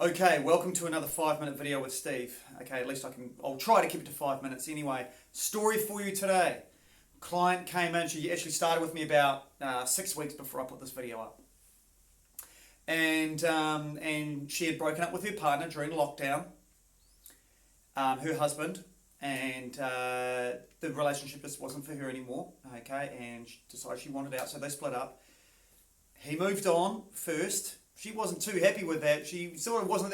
Okay, welcome to another 5-minute video with Steve. Okay, at least I'll try to keep it to 5 minutes anyway. Story for you today. Client came in, she actually started with me about 6 weeks before I put this video up. And she had broken up with her partner during lockdown, her husband, and the relationship just wasn't for her anymore, okay, and she decided she wanted out, so they split up. He moved on first. She wasn't too happy with that. She sort of wasn't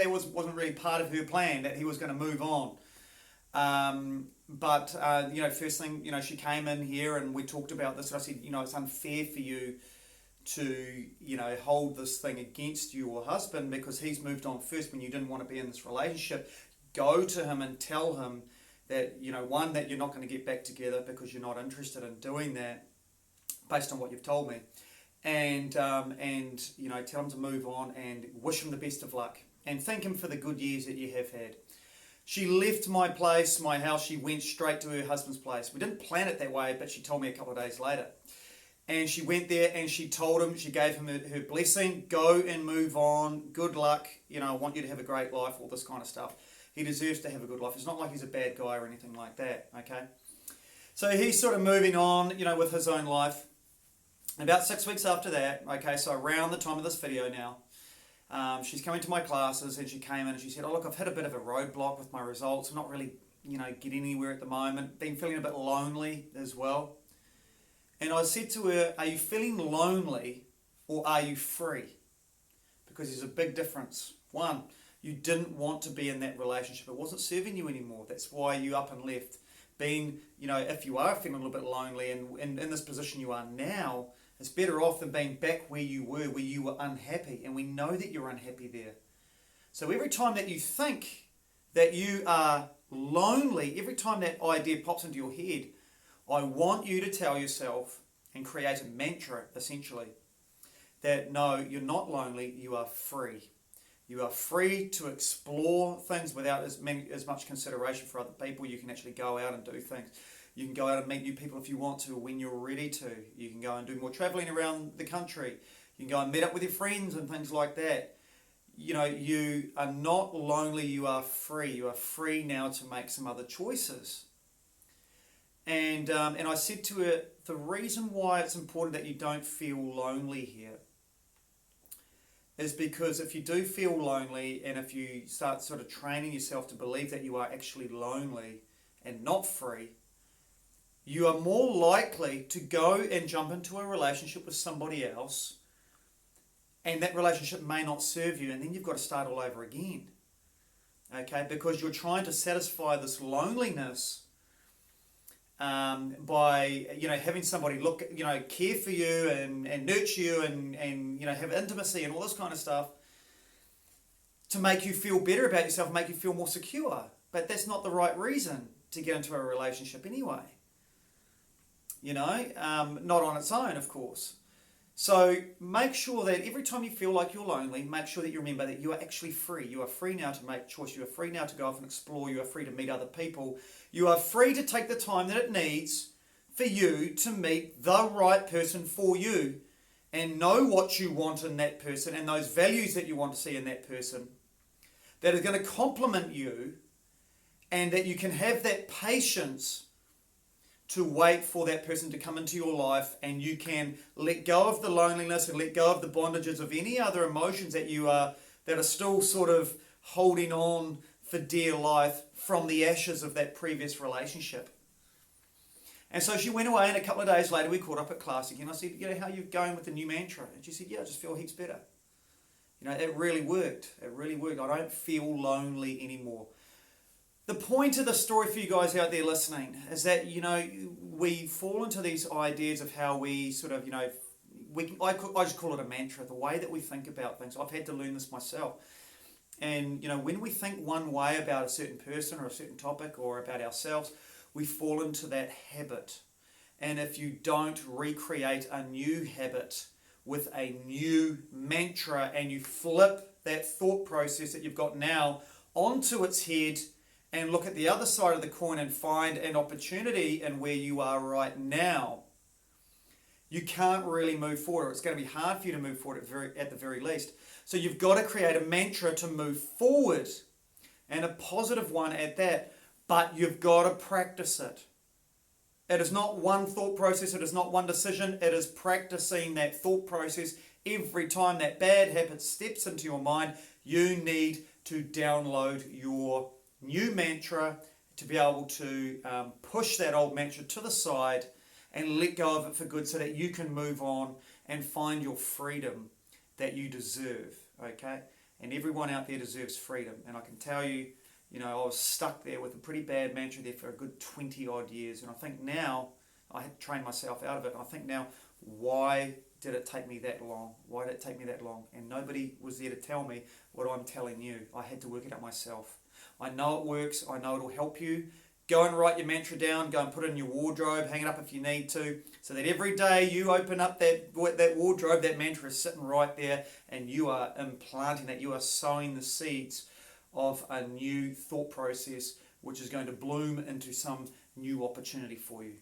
really part of her plan that he was going to move on. But first thing, she came in here and we talked about this. And I said, it's unfair for you to, hold this thing against your husband because he's moved on first when you didn't want to be in this relationship. Go to him and tell him that, one, that you're not going to get back together because you're not interested in doing that based on what you've told me. And tell him to move on and wish him the best of luck and thank him for the good years that you have had. She left my place, my house. She went straight to her husband's place. We didn't plan it that way, but she told me a couple of days later. And she went there and she told him, she gave him her blessing, go and move on, good luck, I want you to have a great life, all this kind of stuff. He deserves to have a good life. It's not like he's a bad guy or anything like that, okay? So he's sort of moving on, with his own life. About 6 weeks after that, okay, so around the time of this video now, she's coming to my classes and she came in and she said, oh look, I've hit a bit of a roadblock with my results. I'm not really, getting anywhere at the moment. Been feeling a bit lonely as well. And I said to her, are you feeling lonely or are you free? Because there's a big difference. One, you didn't want to be in that relationship. It wasn't serving you anymore. That's why you up and left. Being, if you are feeling a little bit lonely and in this position you are now, it's better off than being back where you were unhappy. And we know that you're unhappy there. So every time that you think that you are lonely, every time that idea pops into your head, I want you to tell yourself and create a mantra, essentially, that no, you're not lonely, you are free. You are free to explore things without as much consideration for other people. You can actually go out and do things. You can go out and meet new people if you want to, when you're ready to. You can go and do more traveling around the country. You can go and meet up with your friends and things like that. You are not lonely, you are free. You are free now to make some other choices. And I said to her, the reason why it's important that you don't feel lonely here is because if you do feel lonely and if you start sort of training yourself to believe that you are actually lonely and not free, you are more likely to go and jump into a relationship with somebody else and that relationship may not serve you and then you've got to start all over again. Okay, because you're trying to satisfy this loneliness by having somebody care for you and nurture you and have intimacy and all this kind of stuff to make you feel better about yourself, make you feel more secure. But that's not the right reason to get into a relationship anyway. Not on its own, of course. So make sure that every time you feel like you're lonely, make sure that you remember that you are actually free. You are free now to make choice. You are free now to go off and explore. You are free to meet other people. You are free to take the time that it needs for you to meet the right person for you and know what you want in that person and those values that you want to see in that person that are going to complement you and that you can have that patience to wait for that person to come into your life and you can let go of the loneliness and let go of the bondages of any other emotions that that are still sort of holding on for dear life from the ashes of that previous relationship. And so she went away and a couple of days later we caught up at class again. I said, how are you going with the new mantra? And she said, I just feel heaps better. It really worked. It really worked. I don't feel lonely anymore. The point of the story for you guys out there listening is that, we fall into these ideas of how we sort of, I just call it a mantra, the way that we think about things. I've had to learn this myself. And, when we think one way about a certain person or a certain topic or about ourselves, we fall into that habit. And if you don't recreate a new habit with a new mantra and you flip that thought process that you've got now onto its head and look at the other side of the coin and find an opportunity in where you are right now, you can't really move forward. It's going to be hard for you to move forward at the very least. So you've got to create a mantra to move forward, and a positive one at that, but you've got to practice it. It is not one thought process, it is not one decision, it is practicing that thought process every time that bad habit steps into your mind. You need to download your new mantra to be able to push that old mantra to the side and let go of it for good so that you can move on and find your freedom that you deserve, okay? And everyone out there deserves freedom. And I can tell you, I was stuck there with a pretty bad mantra there for a good 20 odd years. And I think now, I had to train myself out of it. And I think now, why did it take me that long? Why did it take me that long? And nobody was there to tell me what I'm telling you. I had to work it out myself. I know it works. I know it'll help you. Go and write your mantra down. Go and put it in your wardrobe. Hang it up if you need to. So that every day you open up that wardrobe, that mantra is sitting right there, and you are implanting that. You are sowing the seeds of a new thought process which is going to bloom into some new opportunity for you.